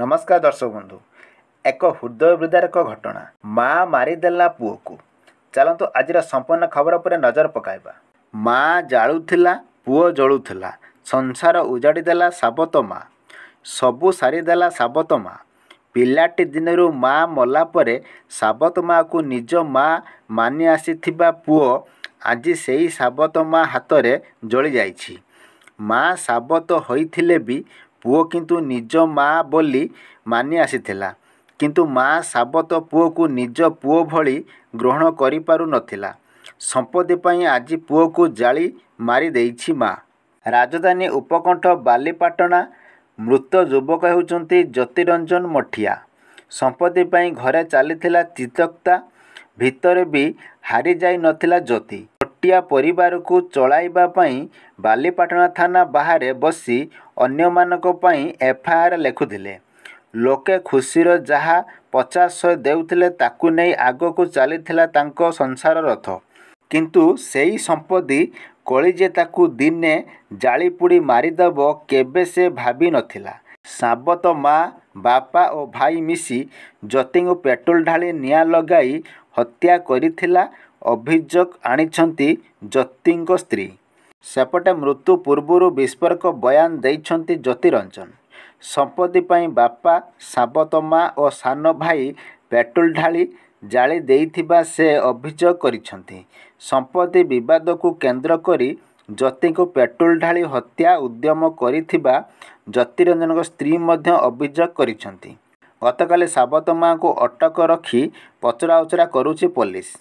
नमस्कार दर्शक बंधु। एक हृदय विदारक घटना। माँ मारिदेला पुओ को। चलतु आज संपूर्ण खबर पर नजर पकाइबा। माँ जालुला पुओ जलुला, संसार उजाड़ीदेला साबत माँ, सबू सारीदेला साबत माँ। पिलाटी दिनरू माँ मला परे साबत माँ को निज माँ मानि आसीथिबा पुओ आज सेई साबत माँ हाथ जली जाइछि। माँ साबत होइथिले भी पुओ किंतु निज माँ बोली मानि आसीथिला, किंतु माँ साबत पुओ को निज पुओ भली ग्रहण करि पारु नथिला। संपत्ति पई आज पुओ को जाली मारी देइछि माँ। राजधानी उपकंठ बालीपाटना। मृत युवक हेउचंती ज्योतिरंजन मठिया। संपत्ति पई घरे चलीथिला तिक्तता, भितरे भी हारी जाई नथिला ज्योति। छोटिया परिवार को चलाइबा पई बालीपाटना थाना बाहर बसी अन्यमानक पई एफआईआर लेखुथिले। लोके खुशीर जहा 50-100 देउथिले ताकू नहीं आगको चलीथिला तांको संसार रथ। किंतु सेई संपत्ति कलिजे ताकू दिने जाली पुड़ी मारिदेव केबे से भाभी नथिला। साबत माँ, बापा और भाई मिसी ज्योति को पेट्रोल ढाली निआं लगाई हत्या करिथिला अभियोग आनिछंती ज्योति स्त्री। सेपटे मृत्यु पूर्व विस्फोरक बयान देइछंती ज्योतिरंजन। संपत्ति पई बापा, साबत माँ और सान भाई पेट्रोल ढाली जाली देइथिबा से अभियोग करिछंती। संपत्ति विवाद को केंद्र करी ज्योति को पेट्रोल ढाली हत्या उद्यम करिथिबा ज्योतिरंजन स्त्री मध्य अभियोग करिछंती। गतकाली साबत माँ को अटक रखी पचरा उचरा करुछि पुलिस।